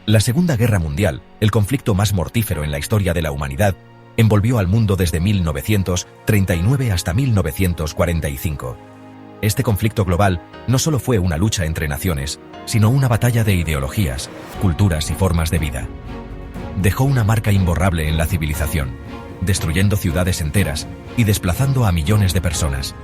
La Segunda Guerra Mundial, el conflicto más mortífero en la historia de la humanidad, envolvió al mundo desde 1939 hasta 1945. Este conflicto global no solo fue una lucha entre naciones, sino una batalla de ideologías, culturas y formas de vida. Dejó una marca imborrable en la civilización, destruyendo ciudades enteras y desplazando a millones de personas,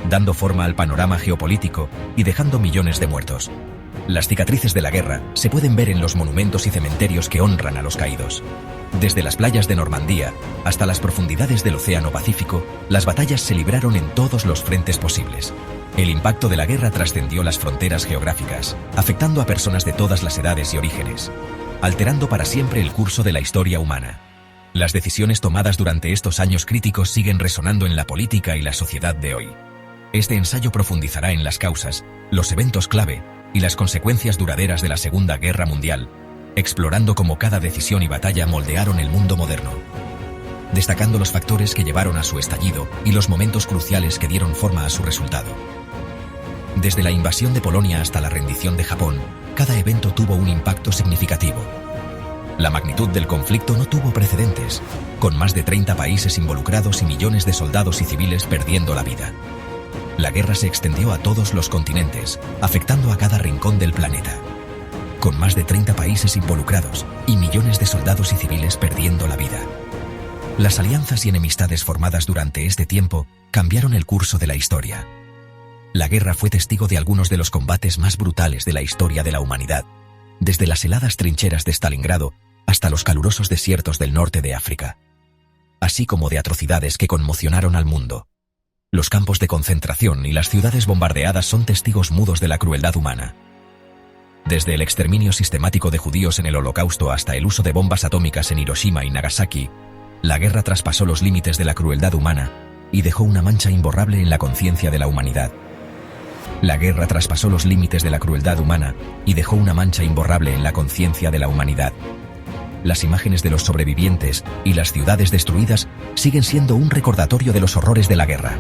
dando forma al panorama geopolítico y dejando millones de muertos. Las cicatrices de la guerra se pueden ver en los monumentos y cementerios que honran a los caídos. Desde las playas de Normandía hasta las profundidades del Océano Pacífico, las batallas se libraron en todos los frentes posibles. El impacto de la guerra trascendió las fronteras geográficas, afectando a personas de todas las edades y orígenes, alterando para siempre el curso de la historia humana. Las decisiones tomadas durante estos años críticos siguen resonando en la política y la sociedad de hoy. Este ensayo profundizará en las causas, los eventos clave y las consecuencias duraderas de la Segunda Guerra Mundial, explorando cómo cada decisión y batalla moldearon el mundo moderno, destacando los factores que llevaron a su estallido y los momentos cruciales que dieron forma a su resultado. Desde la invasión de Polonia hasta la rendición de Japón, cada evento tuvo un impacto significativo. La magnitud del conflicto no tuvo precedentes, con más de 30 países involucrados y millones de soldados y civiles perdiendo la vida. La guerra se extendió a todos los continentes, afectando a cada rincón del planeta. Con más de 30 países involucrados y millones de soldados y civiles perdiendo la vida. Las alianzas y enemistades formadas durante este tiempo cambiaron el curso de la historia. La guerra fue testigo de algunos de los combates más brutales de la historia de la humanidad, desde las heladas trincheras de Stalingrado hasta los calurosos desiertos del norte de África, así como de atrocidades que conmocionaron al mundo. Los campos de concentración y las ciudades bombardeadas son testigos mudos de la crueldad humana. Desde el exterminio sistemático de judíos en el Holocausto hasta el uso de bombas atómicas en Hiroshima y Nagasaki, la guerra traspasó los límites de la crueldad humana y dejó una mancha imborrable en la conciencia de la humanidad. La guerra traspasó los límites de la crueldad humana y dejó una mancha imborrable en la conciencia de la humanidad. Las imágenes de los sobrevivientes y las ciudades destruidas siguen siendo un recordatorio de los horrores de la guerra.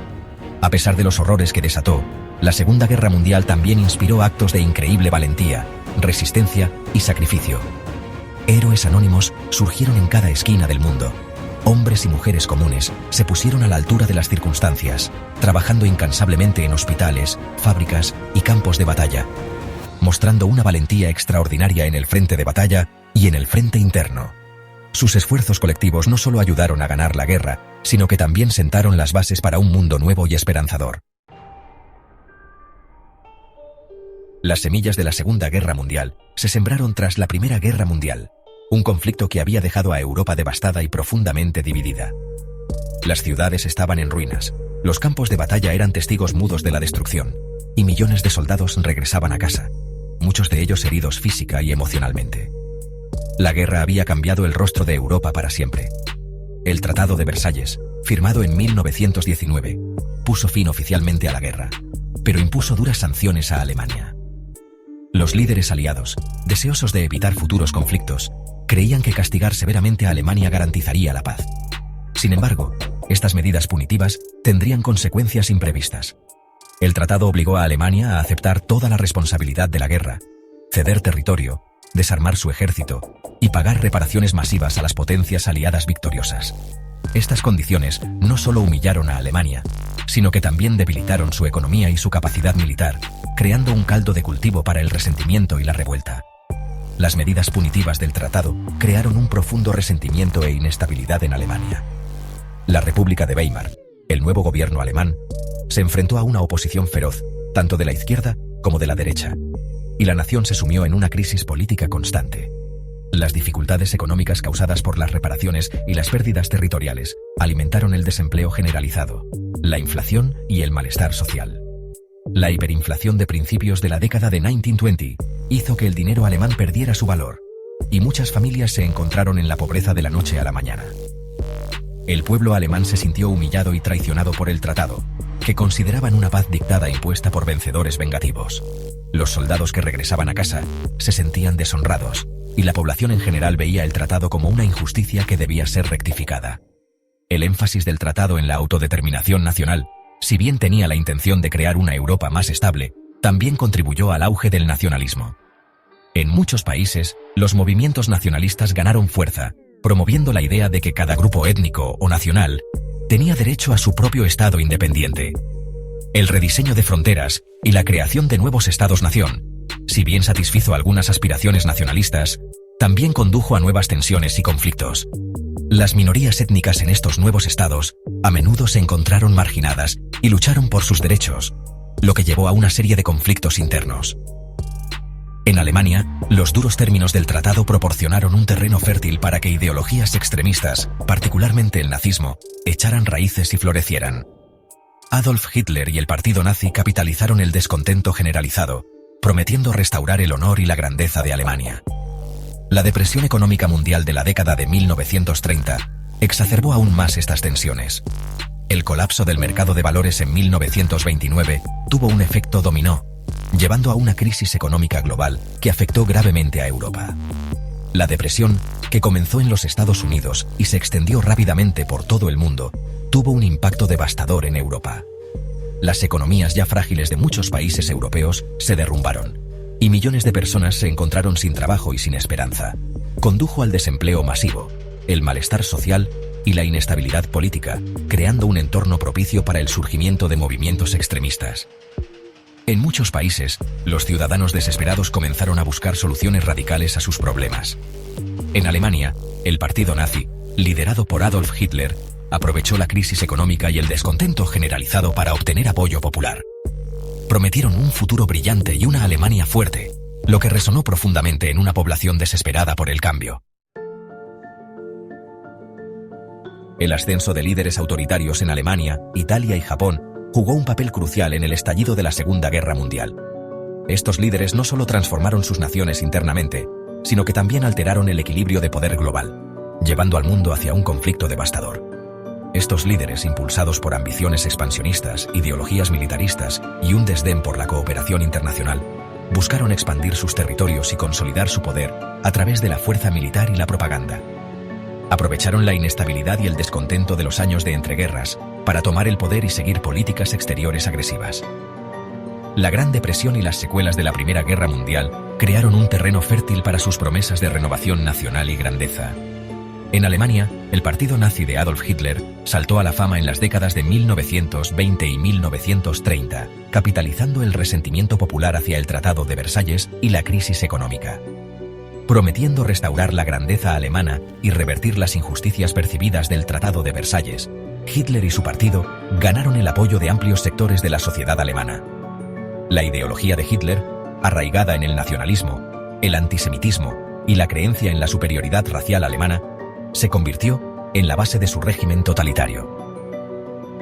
A pesar de los horrores que desató, la Segunda Guerra Mundial también inspiró actos de increíble valentía, resistencia y sacrificio. Héroes anónimos surgieron en cada esquina del mundo. Hombres y mujeres comunes se pusieron a la altura de las circunstancias, trabajando incansablemente en hospitales, fábricas y campos de batalla, mostrando una valentía extraordinaria en el frente de batalla y en el frente interno. Sus esfuerzos colectivos no solo ayudaron a ganar la guerra, sino que también sentaron las bases para un mundo nuevo y esperanzador. Las semillas de la Segunda Guerra Mundial se sembraron tras la Primera Guerra Mundial, un conflicto que había dejado a Europa devastada y profundamente dividida. Las ciudades estaban en ruinas, los campos de batalla eran testigos mudos de la destrucción, y millones de soldados regresaban a casa, muchos de ellos heridos física y emocionalmente. La guerra había cambiado el rostro de Europa para siempre. El Tratado de Versalles, firmado en 1919, puso fin oficialmente a la guerra, pero impuso duras sanciones a Alemania. Los líderes aliados, deseosos de evitar futuros conflictos, creían que castigar severamente a Alemania garantizaría la paz. Sin embargo, estas medidas punitivas tendrían consecuencias imprevistas. El tratado obligó a Alemania a aceptar toda la responsabilidad de la guerra, ceder territorio, desarmar su ejército y pagar reparaciones masivas a las potencias aliadas victoriosas. Estas condiciones no solo humillaron a Alemania, sino que también debilitaron su economía y su capacidad militar, creando un caldo de cultivo para el resentimiento y la revuelta. Las medidas punitivas del tratado crearon un profundo resentimiento e inestabilidad en Alemania. La República de Weimar, el nuevo gobierno alemán, se enfrentó a una oposición feroz, tanto de la izquierda como de la derecha, y la nación se sumió en una crisis política constante. Las dificultades económicas causadas por las reparaciones y las pérdidas territoriales alimentaron el desempleo generalizado, la inflación y el malestar social. La hiperinflación de principios de la década de 1920 hizo que el dinero alemán perdiera su valor, y muchas familias se encontraron en la pobreza de la noche a la mañana. El pueblo alemán se sintió humillado y traicionado por el tratado, que consideraban una paz dictada e impuesta por vencedores vengativos. Los soldados que regresaban a casa se sentían deshonrados, y la población en general veía el tratado como una injusticia que debía ser rectificada. El énfasis del tratado en la autodeterminación nacional, si bien tenía la intención de crear una Europa más estable, también contribuyó al auge del nacionalismo. En muchos países, los movimientos nacionalistas ganaron fuerza, promoviendo la idea de que cada grupo étnico o nacional tenía derecho a su propio estado independiente. El rediseño de fronteras y la creación de nuevos estados-nación, si bien satisfizo algunas aspiraciones nacionalistas, también condujo a nuevas tensiones y conflictos. Las minorías étnicas en estos nuevos estados a menudo se encontraron marginadas y lucharon por sus derechos, lo que llevó a una serie de conflictos internos. En Alemania, los duros términos del tratado proporcionaron un terreno fértil para que ideologías extremistas, particularmente el nazismo, echaran raíces y florecieran. Adolf Hitler y el partido nazi capitalizaron el descontento generalizado, prometiendo restaurar el honor y la grandeza de Alemania. La depresión económica mundial de la década de 1930 exacerbó aún más estas tensiones. El colapso del mercado de valores en 1929 tuvo un efecto dominó, llevando a una crisis económica global que afectó gravemente a Europa. La depresión, que comenzó en los Estados Unidos y se extendió rápidamente por todo el mundo, tuvo un impacto devastador en Europa. Las economías ya frágiles de muchos países europeos se derrumbaron, y millones de personas se encontraron sin trabajo y sin esperanza. Condujo al desempleo masivo, el malestar social y la inestabilidad política, creando un entorno propicio para el surgimiento de movimientos extremistas. En muchos países, los ciudadanos desesperados comenzaron a buscar soluciones radicales a sus problemas. En Alemania, el partido nazi, liderado por Adolf Hitler, aprovechó la crisis económica y el descontento generalizado para obtener apoyo popular. Prometieron un futuro brillante y una Alemania fuerte, lo que resonó profundamente en una población desesperada por el cambio. El ascenso de líderes autoritarios en Alemania, Italia y Japón jugó un papel crucial en el estallido de la Segunda Guerra Mundial. Estos líderes no solo transformaron sus naciones internamente, sino que también alteraron el equilibrio de poder global, llevando al mundo hacia un conflicto devastador. Estos líderes, impulsados por ambiciones expansionistas, ideologías militaristas y un desdén por la cooperación internacional, buscaron expandir sus territorios y consolidar su poder a través de la fuerza militar y la propaganda. Aprovecharon la inestabilidad y el descontento de los años de entreguerras para tomar el poder y seguir políticas exteriores agresivas. La Gran Depresión y las secuelas de la Primera Guerra Mundial crearon un terreno fértil para sus promesas de renovación nacional y grandeza. En Alemania, el partido nazi de Adolf Hitler saltó a la fama en las décadas de 1920 y 1930, capitalizando el resentimiento popular hacia el Tratado de Versalles y la crisis económica. Prometiendo restaurar la grandeza alemana y revertir las injusticias percibidas del Tratado de Versalles, Hitler y su partido ganaron el apoyo de amplios sectores de la sociedad alemana. La ideología de Hitler, arraigada en el nacionalismo, el antisemitismo y la creencia en la superioridad racial alemana, se convirtió en la base de su régimen totalitario.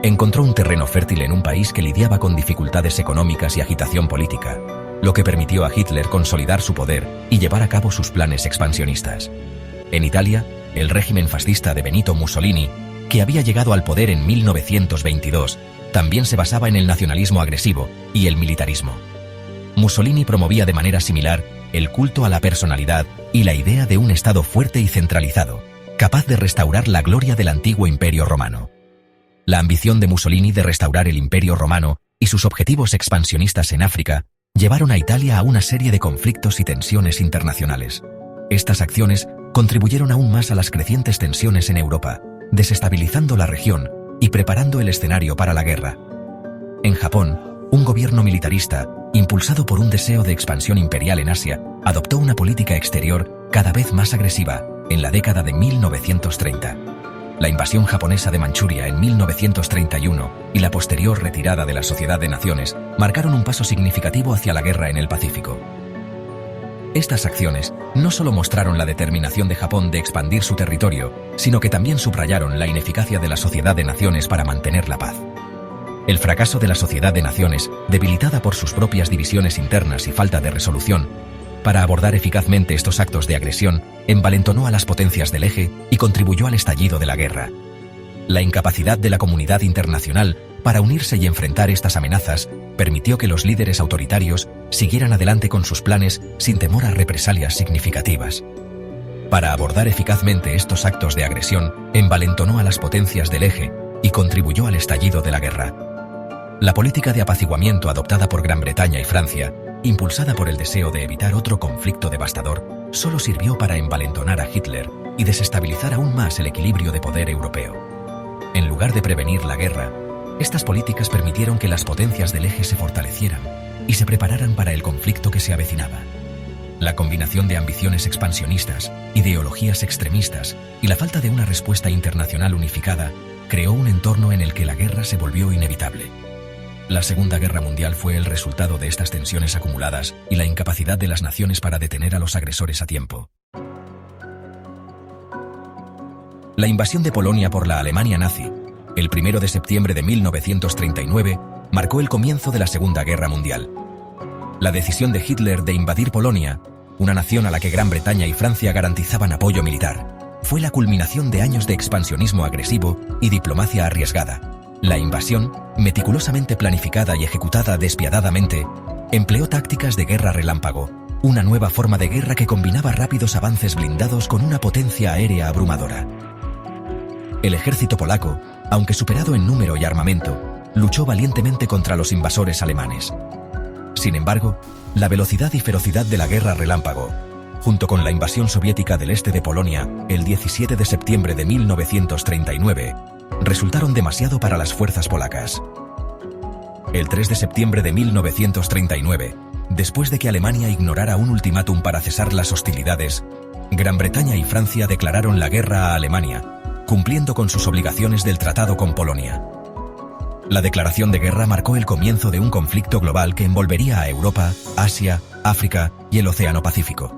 Encontró un terreno fértil en un país que lidiaba con dificultades económicas y agitación política, lo que permitió a Hitler consolidar su poder y llevar a cabo sus planes expansionistas. En Italia, el régimen fascista de Benito Mussolini, que había llegado al poder en 1922, también se basaba en el nacionalismo agresivo y el militarismo. Mussolini promovía de manera similar el culto a la personalidad y la idea de un Estado fuerte y centralizado, capaz de restaurar la gloria del antiguo Imperio Romano. La ambición de Mussolini de restaurar el Imperio Romano y sus objetivos expansionistas en África llevaron a Italia a una serie de conflictos y tensiones internacionales. Estas acciones contribuyeron aún más a las crecientes tensiones en Europa, desestabilizando la región y preparando el escenario para la guerra. En Japón, un gobierno militarista, impulsado por un deseo de expansión imperial en Asia, adoptó una política exterior cada vez más agresiva en la década de 1930. La invasión japonesa de Manchuria en 1931 y la posterior retirada de la Sociedad de Naciones marcaron un paso significativo hacia la guerra en el Pacífico. Estas acciones no solo mostraron la determinación de Japón de expandir su territorio, sino que también subrayaron la ineficacia de la Sociedad de Naciones para mantener la paz. El fracaso de la Sociedad de Naciones, debilitada por sus propias divisiones internas y falta de resolución, para abordar eficazmente estos actos de agresión, envalentonó a las potencias del eje y contribuyó al estallido de la guerra. La incapacidad de la comunidad internacional para unirse y enfrentar estas amenazas permitió que los líderes autoritarios siguieran adelante con sus planes sin temor a represalias significativas. Para abordar eficazmente estos actos de agresión, envalentonó a las potencias del eje y contribuyó al estallido de la guerra. La política de apaciguamiento adoptada por Gran Bretaña y Francia impulsada por el deseo de evitar otro conflicto devastador, solo sirvió para envalentonar a Hitler y desestabilizar aún más el equilibrio de poder europeo. En lugar de prevenir la guerra, estas políticas permitieron que las potencias del eje se fortalecieran y se prepararan para el conflicto que se avecinaba. La combinación de ambiciones expansionistas, ideologías extremistas y la falta de una respuesta internacional unificada creó un entorno en el que la guerra se volvió inevitable. La Segunda Guerra Mundial fue el resultado de estas tensiones acumuladas y la incapacidad de las naciones para detener a los agresores a tiempo. La invasión de Polonia por la Alemania nazi, el 1 de septiembre de 1939, marcó el comienzo de la Segunda Guerra Mundial. La decisión de Hitler de invadir Polonia, una nación a la que Gran Bretaña y Francia garantizaban apoyo militar, fue la culminación de años de expansionismo agresivo y diplomacia arriesgada. La invasión, meticulosamente planificada y ejecutada despiadadamente, empleó tácticas de guerra relámpago, una nueva forma de guerra que combinaba rápidos avances blindados con una potencia aérea abrumadora. El ejército polaco, aunque superado en número y armamento, luchó valientemente contra los invasores alemanes. Sin embargo, la velocidad y ferocidad de la guerra relámpago, junto con la invasión soviética del este de Polonia, el 17 de septiembre de 1939, resultaron demasiado para las fuerzas polacas. El 3 de septiembre de 1939, después de que Alemania ignorara un ultimátum para cesar las hostilidades, Gran Bretaña y Francia declararon la guerra a Alemania, cumpliendo con sus obligaciones del tratado con Polonia. La declaración de guerra marcó el comienzo de un conflicto global que envolvería a Europa, Asia, África y el Océano Pacífico.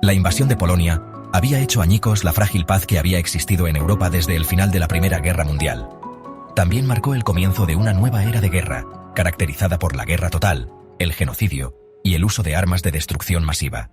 La invasión de Polonia había hecho añicos la frágil paz que había existido en Europa desde el final de la Primera Guerra Mundial. También marcó el comienzo de una nueva era de guerra, caracterizada por la guerra total, el genocidio y el uso de armas de destrucción masiva.